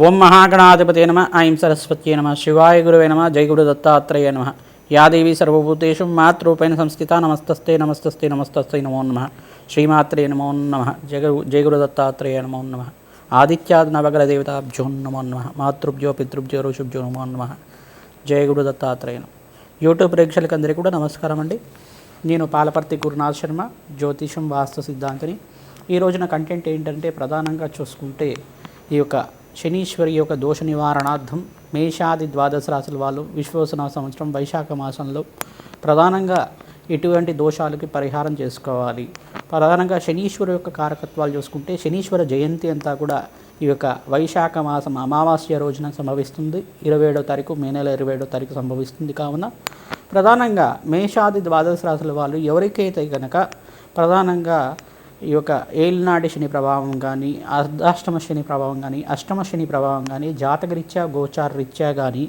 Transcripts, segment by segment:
ఓం మహాగణాధిపతే నమ ఐం సరస్వత్యై నమ శివాయ గురువే నమ జై గురు దత్తాత్రేయ నమ యా దేవీ సర్వభూతేషు మాతృరూపేణ సంస్థితా నమస్తస్తే నమస్తస్తే నమస్తస్తే నమో నమ శ్రీమాత్రే నమో నమ జై గురు దత్తాత్రేయ నమో నమ ఆదిత్యాది నవగ్రహ దేవతాభ్యో నమో నమ మాతృభ్యో పితృభ్యో ఋషుభ్యో నమో నమ జయ గురు దత్తాత్రేయ నమ. యూట్యూబ్ ప్రేక్షకులందరికీ కూడా నమస్కారం అండి. నేను పాలపర్తి గురునాథ్ శర్మ, జ్యోతిషం వాస్తు సిద్ధాంతిని. ఈ రోజున కంటెంట్ ఏంటంటే ప్రధానంగా చూసుకుంటే ఈ యొక్క శనీశ్వరి యొక్క దోష నివారణార్థం మేషాది ద్వాదశ రాశుల వాళ్ళు విశ్వవసన సంవత్సరం వైశాఖ మాసంలో ప్రధానంగా ఎటువంటి దోషాలకి పరిహారం చేసుకోవాలి. ప్రధానంగా శనీశ్వరు యొక్క కారకత్వాలు చూసుకుంటే శనీశ్వర జయంతి అంతా కూడా ఈ యొక్క వైశాఖ మాసం అమావాస్య రోజున సంభవిస్తుంది. 27వ తారీఖు, మే నెల 27వ తారీఖు సంభవిస్తుంది. కావున ప్రధానంగా మేషాది ద్వాదశ రాశుల వాళ్ళు ఎవరికైతే కనుక ప్రధానంగా ఈ యొక్క ఏలినాటి శని ప్రభావం కానీ, అర్ధాష్టమ శని ప్రభావం కానీ, అష్టమ శని ప్రభావం కానీ, జాతకరీత్యా గోచార రీత్యా కానీ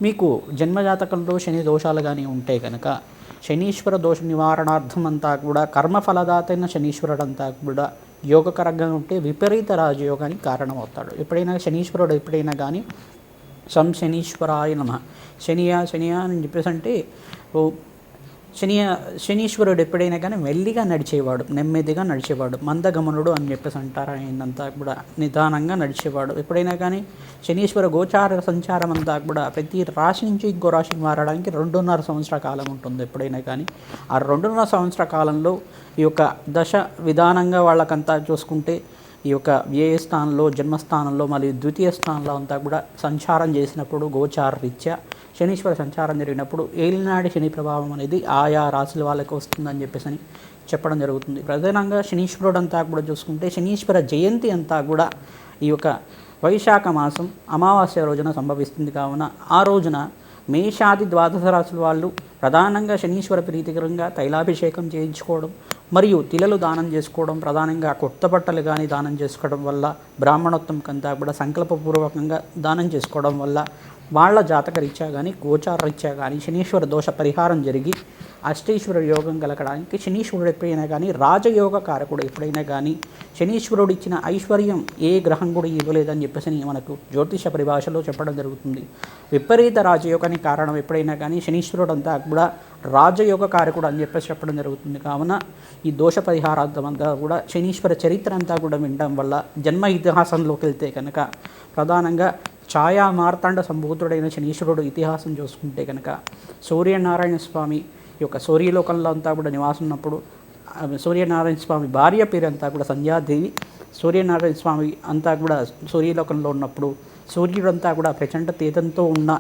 మీకు జన్మజాతకంలో శని దోషాలు కానీ ఉంటే కనుక శనీశ్వర దోష నివారణార్థం అంతా కూడా కర్మఫలదాతైన శనీశ్వరుడు అంతా కూడా యోగకరంగా ఉంటే విపరీత రాజయోగానికి కారణమవుతాడు. ఎప్పుడైనా కానీ శనీశ్వరాయ నమ శనియా అని చెప్పేసి అంటే శనీశ్వరుడు ఎప్పుడైనా కానీ మెల్లిగా నడిచేవాడు, నెమ్మదిగా నడిచేవాడు, మందగమనుడు అని చెప్పేసి అంటారు. ఆయనంతా కూడా నిదానంగా నడిచేవాడు. ఎప్పుడైనా కానీ శనీశ్వర గోచార సంచారం అంతా కూడా ప్రతి రాశి నుంచి ఇంకో రాశికి మారడానికి 2.5 సంవత్సర కాలం ఉంటుంది. ఎప్పుడైనా కానీ ఆ 2.5 సంవత్సర కాలంలో ఈ యొక్క దశ విధానంగా వాళ్ళకంతా చూసుకుంటే ఈ యొక్క వ్యయ స్థానంలో, జన్మస్థానంలో, మళ్ళీ ద్వితీయ స్థానంలో అంతా కూడా సంచారం చేసినప్పుడు గోచార రీత్యా శనీశ్వర సంచారం జరిగినప్పుడు ఏలినాడి శని ప్రభావం అనేది ఆయా రాశుల వాళ్ళకి వస్తుందని చెప్పేసి చెప్పడం జరుగుతుంది. ప్రధానంగా శనీశ్వరుడు అంతా కూడా చూసుకుంటే శనీశ్వర జయంతి అంతా కూడా ఈ యొక్క వైశాఖ మాసం అమావాస్య రోజున సంభవిస్తుంది. కావున ఆ రోజున మేషాది ద్వాదశ రాశుల వాళ్ళు ప్రధానంగా శనీశ్వర ప్రీతికరంగా తైలాభిషేకం చేయించుకోవడం మరియు తిలలు దానం చేసుకోవడం, ప్రధానంగా కొత్త బట్టలు కానీ దానం చేసుకోవడం వల్ల, బ్రాహ్మణోత్తం కంతా కూడా సంకల్పపూర్వకంగా దానం చేసుకోవడం వల్ల వాళ్ళ జాతక రీత్యా కానీ గోచార రీత్యా కానీ శనీశ్వర దోష పరిహారం జరిగి అష్టేశ్వర యోగం కలగడానికి శనీశ్వరుడు ఎప్పుడైనా కానీ రాజయోగ కారకుడు ఎప్పుడైనా కానీ శనీశ్వరుడు ఇచ్చిన ఐశ్వర్యం ఏ గ్రహం కూడా ఇవ్వలేదని చెప్పేసి మనకు జ్యోతిష పరిభాషలో చెప్పడం జరుగుతుంది. విపరీత రాజయోగానికి కారణం ఎప్పుడైనా కానీ శనీశ్వరుడు అంతా కూడా రాజయోగ కారకుడు అని చెప్పేసి చెప్పడం జరుగుతుంది. కావున ఈ దోష పరిహారార్థం అంతా కూడా శనీశ్వర చరిత్ర అంతా కూడా వినడం వల్ల జన్మ ఇతిహాసంలోకి వెళ్తే కనుక ప్రధానంగా ఛాయా మార్తాండ సంభూతుడైన శనీశ్వరుడు ఇతిహాసం చూసుకుంటే కనుక సూర్యనారాయణ స్వామి యొక్క సూర్యలోకంలో అంతా కూడా నివాసం ఉన్నప్పుడు సూర్యనారాయణ స్వామి భార్య పేరు అంతా కూడా సంధ్యాదేవి. సూర్యనారాయణ స్వామి అంతా కూడా సూర్యలోకంలో ఉన్నప్పుడు సూర్యుడంతా కూడా ప్రచండ తేజంతో ఉన్న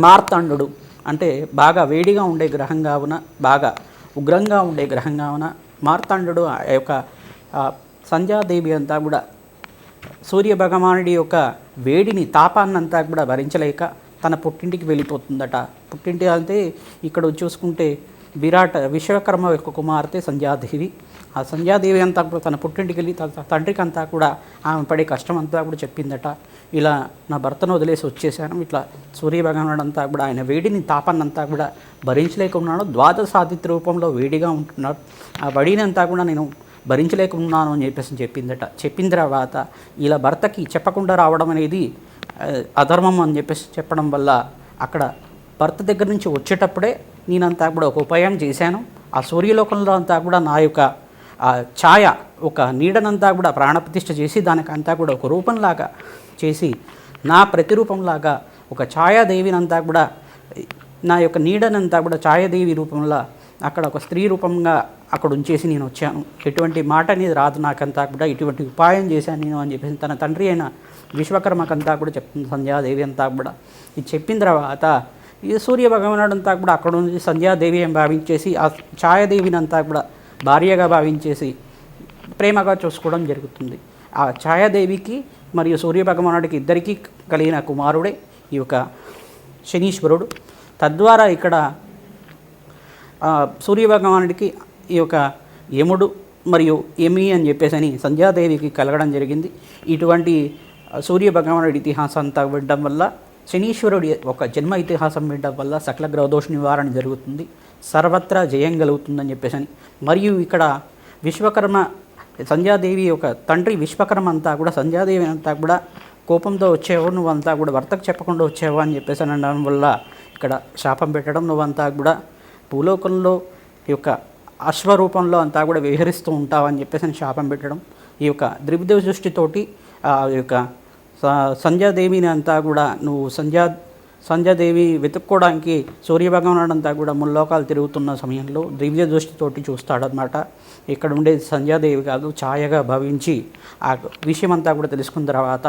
మార్తాండు అంటే బాగా వేడిగా ఉండే గ్రహం కావున, బాగా ఉగ్రంగా ఉండే గ్రహం కావున మార్తాండు ఆ యొక్క సంధ్యాదేవి అంతా కూడా సూర్య భగవానుడి యొక్క వేడిని తాపాన్నంతా కూడా భరించలేక తన పుట్టింటికి వెళ్ళిపోతుందట. పుట్టింటి అంటే ఇక్కడ చూసుకుంటే విశ్వకర్మ యొక్క కుమార్తె సంధ్యాదేవి. ఆ సంధ్యాదేవి అంతా కూడా తన పుట్టింటికి వెళ్ళి తండ్రికి అంతా కూడా ఆమె పడే కష్టం అంతా కూడా చెప్పిందట. ఇలా నా భర్తను వదిలేసి వచ్చేసాను, ఇట్లా సూర్య భగవానుడు అంతా కూడా ఆయన వేడిని తాపాన్నంతా కూడా భరించలేకున్నాడు, ద్వాదశాదిత్య రూపంలో వేడిగా ఉంటున్నాడు, ఆ వడిని అంతా కూడా నేను భరించలేకున్నాను అని చెప్పేసి చెప్పిందట. చెప్పిన తర్వాత ఇలా భర్తకి చెప్పకుండా రావడం అనేది అధర్మం అని చెప్పేసి చెప్పడం వల్ల అక్కడ భర్త దగ్గర నుంచి వచ్చేటప్పుడే నేనంతా కూడా ఒక ఉపాయం చేశాను. ఆ సూర్యలోకంలో అంతా కూడా నా యొక్క ఛాయ ఒక నీడనంతా కూడా ప్రాణప్రతిష్ఠ చేసి దానికంతా కూడా ఒక రూపంలాగా చేసి నా ప్రతిరూపంలాగా ఒక ఛాయాదేవినంతా కూడా నా యొక్క నీడనంతా కూడా ఛాయాదేవి రూపంలో అక్కడ ఒక స్త్రీ రూపంగా అక్కడ ఉంచేసి నేను వచ్చాను. ఎటువంటి మాట అనేది రాదు నాకంతా కూడా, ఇటువంటి ఉపాయం చేశాను నేను అని చెప్పేసి తన తండ్రి అయిన విశ్వకర్మకంతా కూడా చెప్తుంది సంధ్యాదేవి అంతా కూడా. ఇది చెప్పిన తర్వాత ఈ సూర్య భగవానుడు అంతా కూడా అక్కడ నుంచి సంధ్యాదేవి అని భావించేసి ఆ ఛాయాదేవిని అంతా కూడా భార్యగా భావించేసి ప్రేమగా చూసుకోవడం జరుగుతుంది. ఆ ఛాయాదేవికి మరియు సూర్య భగవానుడికి ఇద్దరికీ కలిగిన కుమారుడే ఈ యొక్క శనీశ్వరుడు. తద్వారా ఇక్కడ సూర్య భగవానుడికి ఈ యొక్క యముడు మరియు యమి అని చెప్పేసి అని సంధ్యాదేవికి కలగడం జరిగింది. ఇటువంటి సూర్య భగవానుడి ఇతిహాసం అంతా వినడం వల్ల శనీశ్వరుడి ఒక జన్మ ఇతిహాసం వినడం వల్ల సకల గ్రహదోష నివారణ జరుగుతుంది, సర్వత్రా జయం కలుగుతుందని చెప్పేసి అని. మరియు ఇక్కడ విశ్వకర్మ సంధ్యాదేవి యొక్క తండ్రి విశ్వకర్మ అంతా కూడా సంధ్యాదేవి అంతా కూడా కోపంతో వచ్చావు, నువ్వంతా కూడా భర్తకు చెప్పకుండా వచ్చావు అని చెప్పేసి అనడం వల్ల ఇక్కడ శాపం పెట్టడం, నువ్వంతా కూడా భూలోకంలో ఈ యొక్క అశ్వరూపంలో అంతా కూడా విహరిస్తూ ఉంటావు అని చెప్పేసి శాపం పెట్టడం. ఈ యొక్క ద్రివిదేవ దృష్టితోటి ఈ యొక్క సంధ్యాదేవిని అంతా కూడా నువ్వు సంధ్యాదేవి వెతుక్కోవడానికి సూర్యభగవానుడు అంతా కూడా ముల్లోకాలు తిరుగుతున్న సమయంలో దివ్య దృష్టితోటి చూస్తాడనమాట. ఇక్కడ ఉండేది సంధ్యాదేవి కాదు, ఛాయగా భావించి ఆ విషయమంతా కూడా తెలుసుకున్న తర్వాత,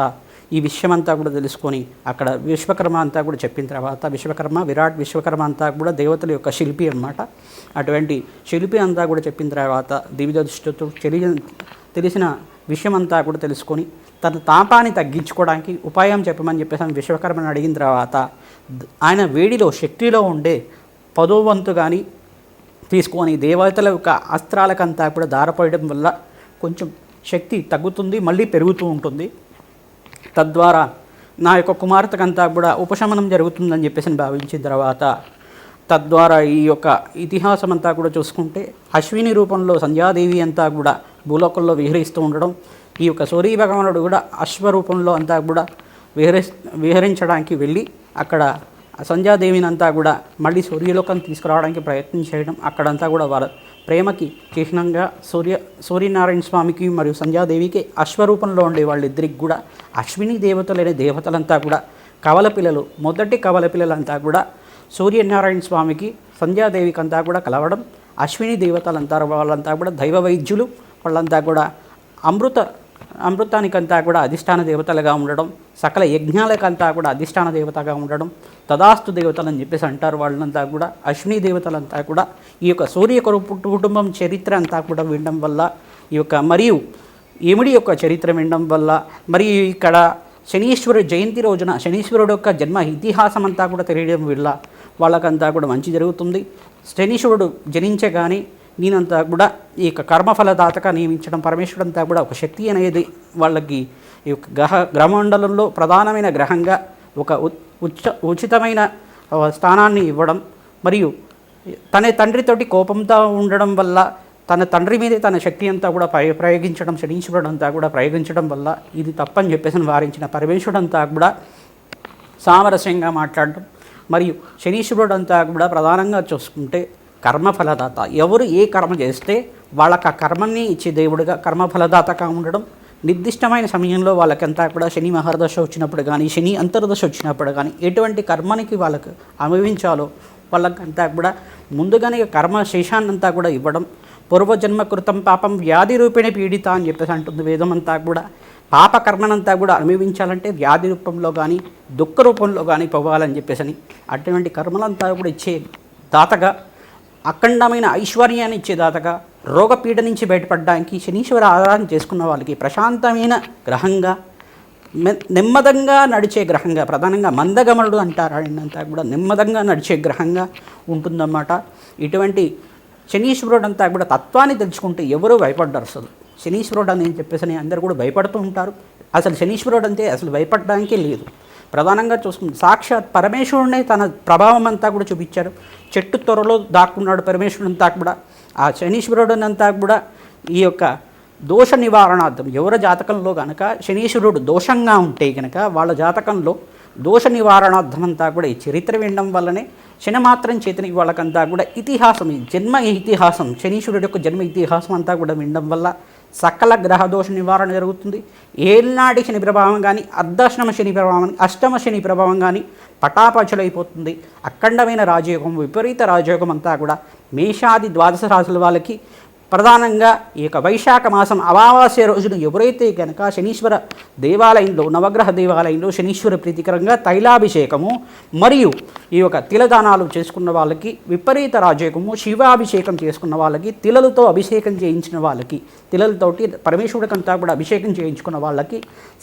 ఈ విషయమంతా కూడా తెలుసుకొని అక్కడ విశ్వకర్మ అంతా కూడా చెప్పిన తర్వాత, విరాట్ విశ్వకర్మ అంతా కూడా దేవతల యొక్క శిల్పి అనమాట. అటువంటి శిల్పి అంతా కూడా చెప్పిన తర్వాత దివ్య దృష్టితో తెలిసిన విషయమంతా కూడా తెలుసుకొని తన తాపాన్ని తగ్గించుకోవడానికి ఉపాయం చెప్పమని చెప్పేసి విశ్వకర్మని అడిగిన తర్వాత ఆయన వేడిలో శక్తిలో ఉండే 10వ వంతు కానీ తీసుకొని దేవతల యొక్క అస్త్రాలకంతా కూడా దారపోయడం వల్ల కొంచెం శక్తి తగ్గుతుంది, మళ్ళీ పెరుగుతూ ఉంటుంది. తద్వారా నా యొక్క కుమార్తెకంతా కూడా ఉపశమనం జరుగుతుందని చెప్పేసి భావించిన తర్వాత, తద్వారా ఈ యొక్క ఇతిహాసం అంతా కూడా చూసుకుంటే అశ్విని రూపంలో సంధ్యాదేవి అంతా కూడా భూలోకంలో విహరిస్తూ ఉండడం, ఈ యొక్క సూర్య భగవానుడు కూడా అశ్వరూపంలో అంతా కూడా విహరించడానికి వెళ్ళి అక్కడ సంధ్యాదేవిని అంతా కూడా మళ్ళీ సూర్యలోకం తీసుకురావడానికి ప్రయత్నం చేయడం, అక్కడంతా కూడా వారి ప్రేమకి చిహ్నంగా సూర్యనారాయణ స్వామికి మరియు సంధ్యాదేవికి అశ్వరూపంలో ఉండే వాళ్ళిద్దరికి కూడా అశ్విని దేవతలైన దేవతలంతా కూడా కవల పిల్లలు, మొదటి కవల పిల్లలంతా కూడా సూర్యనారాయణ స్వామికి సంధ్యాదేవికి అంతా కూడా కలవడం, అశ్విని దేవతలంతా వాళ్ళంతా కూడా దైవ వైద్యులు, వాళ్ళంతా కూడా అమృతానికంతా కూడా అధిష్టాన దేవతలుగా ఉండడం, సకల యజ్ఞాలకంతా కూడా అధిష్టాన దేవతగా ఉండడం, తదాస్తు దేవతలు అని చెప్పేసి అంటారు. వాళ్ళంతా కూడా అశ్విని దేవతలంతా కూడా ఈ యొక్క సూర్య కుటుంబం చరిత్ర అంతా కూడా వినడం వల్ల, ఈ యొక్క మరియు యముడి యొక్క చరిత్ర వినడం వల్ల, మరియు ఇక్కడ శనీశ్వరుడు జయంతి రోజున శనీశ్వరుడు యొక్క జన్మ ఇతిహాసం అంతా కూడా తెలియడం వల్ల వాళ్ళకంతా కూడా మంచి జరుగుతుంది. శనీశ్వరుడు జనించగానే నేనంతా కూడా ఈ యొక్క కర్మఫలదాతగా నియమించడం, పరమేశ్వరుడు అంతా కూడా ఒక శక్తి అనేది వాళ్ళకి ఈ యొక్క గ్రహమండలంలో ప్రధానమైన గ్రహంగా ఒక ఉచితమైన స్థానాన్ని ఇవ్వడం, మరియు తన తండ్రితోటి కోపంతో ఉండడం వల్ల తన తండ్రి మీదే తన శక్తి అంతా కూడా ప్రయోగించడం, శనీశ్వరుడు అంతా కూడా ప్రయోగించడం వల్ల ఇది తప్పని చెప్పేసి వారించిన పరమేశ్వరుడు అంతా కూడా సామరస్యంగా మాట్లాడడం, మరియు శనీశ్వరుడు అంతా కూడా ప్రధానంగా చూసుకుంటే కర్మఫలదాత. ఎవరు ఏ కర్మ చేస్తే వాళ్ళకి ఆ కర్మని ఇచ్చే దేవుడిగా కర్మఫలదాతగా ఉండడం, నిర్దిష్టమైన సమయంలో వాళ్ళకంతా కూడా శని మహర్దశ వచ్చినప్పుడు కానీ, శని అంతర్దశ వచ్చినప్పుడు కానీ ఎటువంటి కర్మనికి వాళ్ళకు అనుభవించాలో వాళ్ళకంతా కూడా ముందుగానే కర్మ శేషాన్నంతా కూడా ఇవ్వడం, పూర్వజన్మ కృతం పాపం వ్యాధి రూపేణ పీడిత అని చెప్పేసి అంటుంది వేదం అంతా కూడా. పాపకర్మనంతా కూడా అనుభవించాలంటే వ్యాధి రూపంలో కానీ దుఃఖ రూపంలో కానీ పోవాలని చెప్పేసి అటువంటి కర్మలంతా కూడా ఇచ్చే దాతగా, అఖండమైన ఐశ్వర్యాన్ని ఇచ్చే దాతగా, రోగపీడ నుంచి బయటపడడానికి శనీశ్వర ఆరాధన చేసుకున్న వాళ్ళకి ప్రశాంతమైన గ్రహంగా, నెమ్మదంగా నడిచే గ్రహంగా, ప్రధానంగా మందగమనుడు అంటారు ఆయనంతా కూడా నెమ్మదంగా నడిచే గ్రహంగా ఉంటుందన్నమాట. ఇటువంటి శనీశ్వరుడు అంతా కూడా తత్వాన్ని తెలుసుకుంటే ఎవరూ భయపడ్డారు. అసలు శనీశ్వరుడు అని చెప్పేసి అందరూ కూడా భయపడుతూ ఉంటారు. అసలు శనీశ్వరుడు అంటే అసలు భయపడడానికే లేదు. ప్రధానంగా చూసుకుంటే సాక్షాత్ పరమేశ్వరుడే తన ప్రభావం అంతా కూడా చూపించారు. చెట్టు త్వరలో దాక్కున్నాడు పరమేశ్వరుడు అంతా కూడా. ఆ శనీశ్వరుడునంతా కూడా ఈ యొక్క దోష నివారణార్థం, ఎవరి జాతకంలో కనుక శనీశ్వరుడు దోషంగా ఉంటే కనుక వాళ్ళ జాతకంలో దోష నివారణార్థం అంతా కూడా ఈ చరిత్ర వినడం వల్లనే శని మాత్రం చేతని వాళ్ళకంతా కూడా ఇతిహాసం, జన్మ ఇతిహాసం, శనీశ్వరుడు యొక్క జన్మ ఇతిహాసం అంతా కూడా వినడం వల్ల సకల గ్రహ దోష నివారణ జరుగుతుంది. ఏళ్ళనాటి శని ప్రభావం కానీ, అర్ధాష్టమ శని ప్రభావం కానీ, అష్టమ శని ప్రభావం కానీ పటాపచలైపోతుంది. అఖండమైన రాజయోగం, విపరీత రాజయోగం అంతా కూడా మేషాది ద్వాదశ రాశుల వాళ్ళకి ప్రధానంగా ఈ యొక్క వైశాఖ మాసం అమావాస్య రోజున ఎవరైతే కనుక శనీశ్వర దేవాలయంలో, నవగ్రహ దేవాలయంలో శనీశ్వర ప్రీతికరంగా తైలాభిషేకము మరియు ఈ యొక్క తిలదానాలు చేసుకున్న వాళ్ళకి, విపరీత రాజయోగము, శివాభిషేకం చేసుకున్న వాళ్ళకి, తిలలతో అభిషేకం చేయించిన వాళ్ళకి, తిలలతోటి పరమేశ్వరుడికంతా కూడా అభిషేకం చేయించుకున్న వాళ్ళకి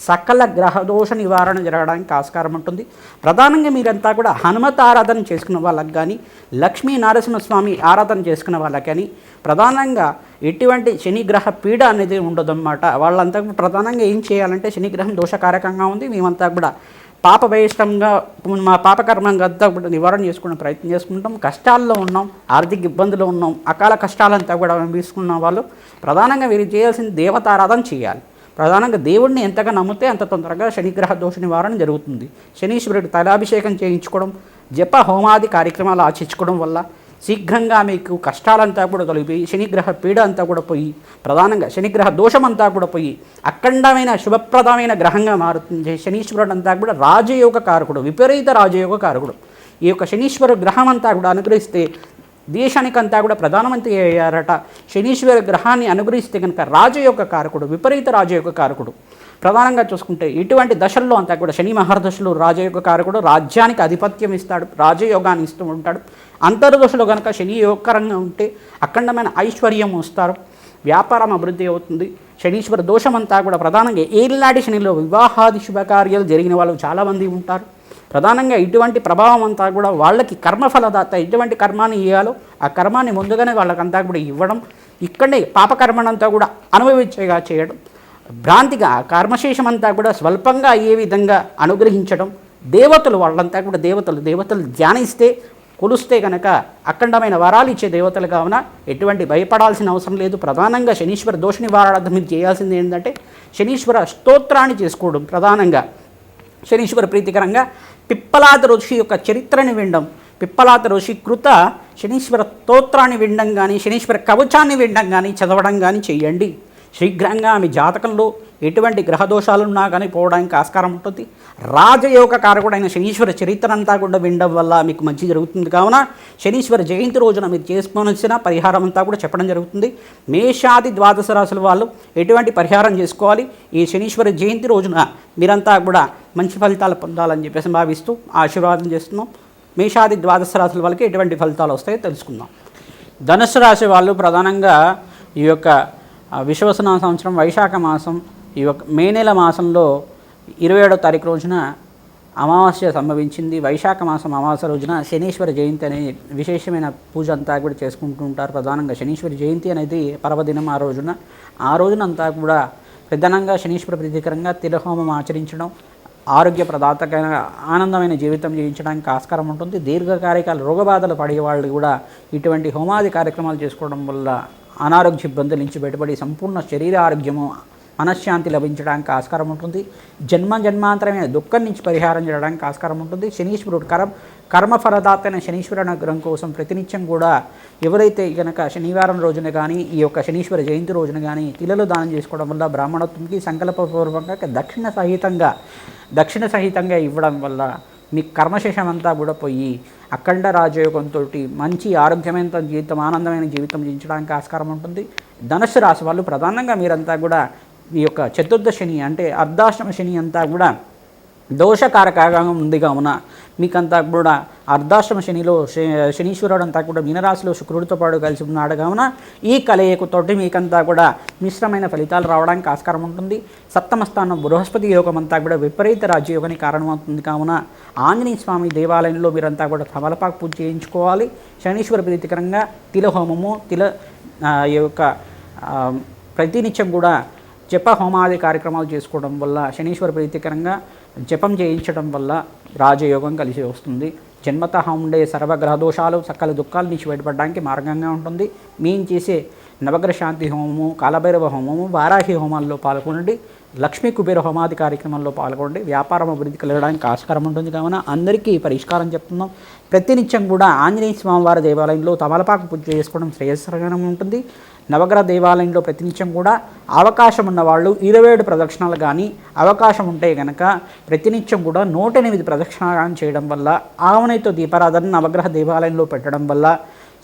సకల గ్రహదోష నివారణ జరగడానికి ఆస్కారం ఉంటుంది. ప్రధానంగా మీరంతా కూడా హనుమత్ ఆరాధన చేసుకున్న వాళ్ళకి కానీ, లక్ష్మీ నరసింహస్వామి ఆరాధన చేసుకున్న వాళ్ళకి కానీ ప్రధానంగా ఎటువంటి శనిగ్రహ పీడ అనేది ఉండదన్నమాట. వాళ్ళంతా ప్రధానంగా ఏం చేయాలంటే, శనిగ్రహం దోషకారకంగా ఉంది, మేమంతా కూడా పాపభయిష్టంగా మా పాపకర్మంగా అంతా కూడా నివారణ చేసుకునే ప్రయత్నం చేసుకుంటాం. కష్టాల్లో ఉన్నాం, ఆర్థిక ఇబ్బందులు ఉన్నాం, అకాల కష్టాలంతా కూడా అనుభవిస్తున్న వాళ్ళు ప్రధానంగా వీరు చేయాల్సిన దేవతారాధన చేయాలి. ప్రధానంగా దేవుడిని ఎంతగా నమ్మితే అంత తొందరగా శనిగ్రహ దోష నివారణ జరుగుతుంది. శనీశ్వరుడు తైలాభిషేకం చేయించుకోవడం, జప హోమాది కార్యక్రమాలు ఆచరించుకోవడం వల్ల శీఘ్రంగా మీకు కష్టాలంతా కూడా తొలగి శనిగ్రహ పీడ అంతా కూడా పోయి, ప్రధానంగా శనిగ్రహ దోషం అంతా కూడా పోయి అఖండమైన శుభప్రదమైన గ్రహంగా మారుతుంది. శనీశ్వరుడు అంతా కూడా రాజయోగ కారకుడు, విపరీత రాజయోగ కారకుడు. ఈ యొక్క శనీశ్వర గ్రహం అంతా కూడా అనుగ్రహిస్తే దేశానికంతా కూడా ప్రధానమంత్రి అయ్యారట. శనీశ్వర గ్రహాన్ని అనుగ్రహిస్తే కనుక రాజయోగ కారకుడు, విపరీత రాజయోగ కారకుడు. ప్రధానంగా చూసుకుంటే ఇటువంటి దశల్లో అంతా కూడా శని మహర్దశలు రాజయోగ కారకుడు, రాజ్యానికి ఆధిపత్యం ఇస్తాడు, రాజయోగాన్ని ఇస్తూ ఉంటాడు. అంతర్దశలో కనుక శని యోగకరంగా ఉంటే అఖండమైన ఐశ్వర్యం వస్తారు, వ్యాపారం అభివృద్ధి అవుతుంది. శనీశ్వర దోషం అంతా కూడా ప్రధానంగా ఏలినాటి శనిలో వివాహాది శుభకార్యాలు జరిగిన వాళ్ళు చాలామంది ఉంటారు. ప్రధానంగా ఇటువంటి ప్రభావం అంతా కూడా వాళ్ళకి కర్మఫలదాత ఎటువంటి కర్మాన్ని ఇవ్వాలో ఆ కర్మాన్ని ముందుగానే వాళ్ళకంతా కూడా ఇవ్వడం, ఇక్కడే పాపకర్మనంతా కూడా అనుభవించేగా చేయడం, భ్రాంతిగా కర్మశేషం అంతా కూడా స్వల్పంగా అయ్యే విధంగా అనుగ్రహించడం. దేవతలు వాళ్ళంతా కూడా దేవతలు ధ్యానిస్తే కొలుస్తే కనుక అఖండమైన వరాలు ఇచ్చే దేవతలు కావున ఎటువంటి భయపడాల్సిన అవసరం లేదు. ప్రధానంగా శనీశ్వర దోష నివారణార్థం మీరు చేయాల్సింది ఏంటంటే శనీశ్వర స్తోత్రాన్ని చేసుకోవడం. ప్రధానంగా శనీశ్వర ప్రీతికరంగా పిప్పలాద ఋషి యొక్క చరిత్రని వినడం, పిప్పలాద ఋషి కృత శనీశ్వర స్తోత్రాన్ని వినడం కానీ, శనీశ్వర కవచాన్ని వినడం కానీ, చదవడం కానీ చేయండి. శీఘ్రంగా మీ జాతకంలో ఎటువంటి గ్రహదోషాలున్నా కానీ పోవడానికి ఆస్కారం ఉంటుంది. రాజయోగ కారకుడైన శనీశ్వర చరిత్ర అంతా కూడా వినడం వల్ల మీకు మంచి జరుగుతుంది. కావున శనీశ్వర జయంతి రోజున మీరు చేసుకోవాల్సిన పరిహారం అంతా కూడా చెప్పడం జరుగుతుంది. మేషాది ద్వాదశ రాశుల వాళ్ళు ఎటువంటి పరిహారం చేసుకోవాలి, ఈ శనీశ్వర జయంతి రోజున మీరంతా కూడా మంచి ఫలితాలు పొందాలని చెప్పేసి భావిస్తూ ఆశీర్వాదం చేస్తున్నాం. మేషాది ద్వాదశ రాశుల వాళ్ళకి ఎటువంటి ఫలితాలు వస్తాయో తెలుసుకుందాం. ధనుసు రాశి వాళ్ళు ప్రధానంగా ఈ యొక్క విశ్వవసన సంవత్సరం వైశాఖ మాసం ఈ యొక్క మే నెల మాసంలో 27వ తారీఖు రోజున అమావాస్య సంభవించింది. వైశాఖ మాసం అమావాస్య రోజున శనీశ్వర జయంతి అనే విశేషమైన పూజ అంతా కూడా చేసుకుంటూ ఉంటారు. ప్రధానంగా శనీశ్వర జయంతి అనేది పర్వదినం. ఆ రోజున అంతా కూడా ప్రధానంగా శనీశ్వర ప్రీతికరంగా తిలహోమం ఆచరించడం, ఆరోగ్య ప్రదాతకైన ఆనందమైన జీవితం జీవించడానికి ఆస్కారం ఉంటుంది. దీర్ఘకాలిక రోగబాధలు పడే వాళ్ళు కూడా ఇటువంటి హోమాది కార్యక్రమాలు చేసుకోవడం వల్ల అనారోగ్య ఇబ్బందుల నుంచి బయటపడి సంపూర్ణ శరీర ఆరోగ్యము, మనశ్శాంతి లభించడానికి ఆస్కారం ఉంటుంది. జన్మాంతరమైన దుఃఖం నుంచి పరిహారం చేయడానికి ఆస్కారం ఉంటుంది. శనీశ్వరుడు కర్మఫలదాత అయిన శనీశ్వర అనుగ్రహం కోసం ప్రతినిత్యం కూడా ఎవరైతే కనుక శనివారం రోజున కానీ ఈ యొక్క శనీశ్వర జయంతి రోజున కానీ తిలలు దానం చేసుకోవడం వల్ల బ్రాహ్మణత్వంకి సంకల్పపూర్వకంగా దక్షిణ సహితంగా ఇవ్వడం వల్ల మీ కర్మశేషం అంతా కూడా పోయి అఖండ రాజయోగంతో మంచి ఆరోగ్యమైన జీవితం, ఆనందమైన జీవితం జీవించడానికి ఆస్కారం ఉంటుంది. ధనుస్సు రాశి వాళ్ళు ప్రధానంగా మీరంతా కూడా ఈ యొక్క చతుర్థ శని అంటే అర్ధాష్టమ శని అంతా కూడా దోషకారకంగా ఉంది. కావున మీకంతా కూడా అర్ధాష్టమ శనిలో శనీశ్వరుడు అంతా కూడా మీనరాశిలో శుక్రుడితో పాటు కలిసి ఉన్నాడు. కావున ఈ కలయికతోటి మీకంతా కూడా మిశ్రమైన ఫలితాలు రావడానికి ఆస్కారం ఉంటుంది. సప్తమ స్థానం బృహస్పతి యోగం అంతా కూడా విపరీత రాజ్యయోగానికి కారణమవుతుంది. కావున ఆంజనేయ స్వామి దేవాలయంలో మీరంతా కూడా తమలపాకు పూజ చేయించుకోవాలి. శనీశ్వర ప్రీతికరంగా తిలహోమము యొక్క ప్రతినిత్యం కూడా జప హోమాది కార్యక్రమాలు చేసుకోవడం వల్ల శనీశ్వర ప్రీతికరంగా జపం చేయించడం వల్ల రాజయోగం కలిసి వస్తుంది. జన్మతః ఉండే సర్వగ్రహ దోషాలు, సకల దుఃఖాల నుంచి బయటపడడానికి మార్గంగా ఉంటుంది. మేము చేసే నవగ్రహ శాంతి హోమము, కాలభైరవ హోమము, వారాహి హోమాల్లో పాల్గొనండి. లక్ష్మీ కుబేర హోమాది కార్యక్రమంలో పాల్గొండి. వ్యాపారం అభివృద్ధి కలగడానికి ఆస్కారం ఉంటుంది. కావున అందరికీ పరిష్కారం చెప్తున్నాం. ప్రతినిత్యం కూడా ఆంజనేయ స్వామివారి దేవాలయంలో తమలపాకు పూజ చేసుకోవడం శ్రేయస్కరంగా ఉంటుంది. నవగ్రహ దేవాలయంలో ప్రతినిత్యం కూడా అవకాశం ఉన్నవాళ్ళు 27 ప్రదక్షిణాలు కానీ, అవకాశం ఉంటే కనుక ప్రతినిత్యం కూడా 108 ప్రదక్షిణాలు కానీ చేయడం వల్ల, ఆవునేతో దీపారాధన నవగ్రహ దేవాలయంలో పెట్టడం వల్ల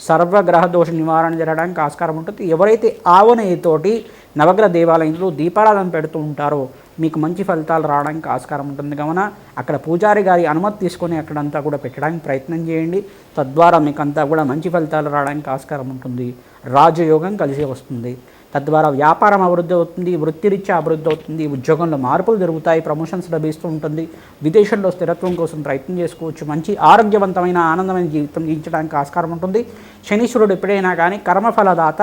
సర్వగ్రహ దోష నివారణ జరగడానికి ఆస్కారం ఉంటుంది. ఎవరైతే ఆవునేతోటి నవగ్రహ దేవాలయంలో దీపారాధన పెడుతూ ఉంటారో మీకు మంచి ఫలితాలు రావడానికి ఆస్కారం ఉంటుంది. కావున అక్కడ పూజారి గారి అనుమతి తీసుకొని అక్కడంతా కూడా పెట్టడానికి ప్రయత్నం చేయండి. తద్వారా మీకు అంతా కూడా మంచి ఫలితాలు రావడానికి ఆస్కారం ఉంటుంది. రాజయోగం కలిసి వస్తుంది. తద్వారా వ్యాపారం అభివృద్ధి అవుతుంది, వృత్తిరీత్యా అభివృద్ధి అవుతుంది, ఉద్యోగంలో మార్పులు జరుగుతాయి, ప్రమోషన్స్ లభిస్తూ ఉంటుంది. విదేశంలో స్థిరత్వం కోసం ప్రయత్నం చేసుకోవచ్చు. మంచి ఆరోగ్యవంతమైన ఆనందమైన జీవితం జీవించడానికి ఆస్కారం ఉంటుంది. శనీశ్వరుడు ఎప్పుడైనా కానీ కర్మఫలదాత,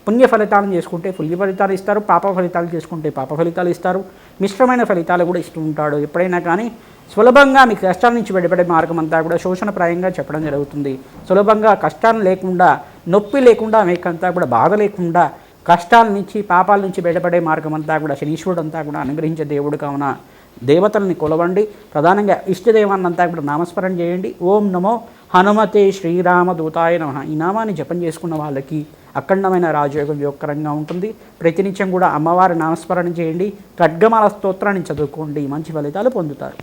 పుణ్య ఫలితాలను చేసుకుంటే పుణ్య ఫలితాలు ఇస్తారు, పాప ఫలితాలు చేసుకుంటే పాప ఫలితాలు ఇస్తారు, మిశ్రమైన ఫలితాలు కూడా ఇస్తూ ఉంటాడు. ఎప్పుడైనా కానీ సులభంగా మీ కష్టాల నుంచి బయటపడే మార్గం అంతా కూడా శోషణప్రాయంగా చెప్పడం జరుగుతుంది. సులభంగా కష్టాలు లేకుండా, నొప్పి లేకుండా, మీకంతా కూడా బాధ లేకుండా కష్టాల నుంచి పాపాల నుంచి బయటపడే మార్గం అంతా కూడా శనీశ్వరుడు అంతా కూడా అనుగ్రహించే దేవుడు కావున దేవతల్ని కొలవండి. ప్రధానంగా ఇష్టదేవాన్నంతా కూడా నామస్మరణ చేయండి. ఓం నమో హనుమతే శ్రీరామదూతాయ నమః ఈ నామాన్ని జపం చేసుకున్న వాళ్ళకి అఖండమైన రాజయోగం యోగకరంగా ఉంటుంది. ప్రతినిత్యం కూడా అమ్మవారి నామస్మరణ చేయండి. ఖడ్గమాల స్తోత్రాన్ని చదువుకోండి, మంచి ఫలితాలు పొందుతారు.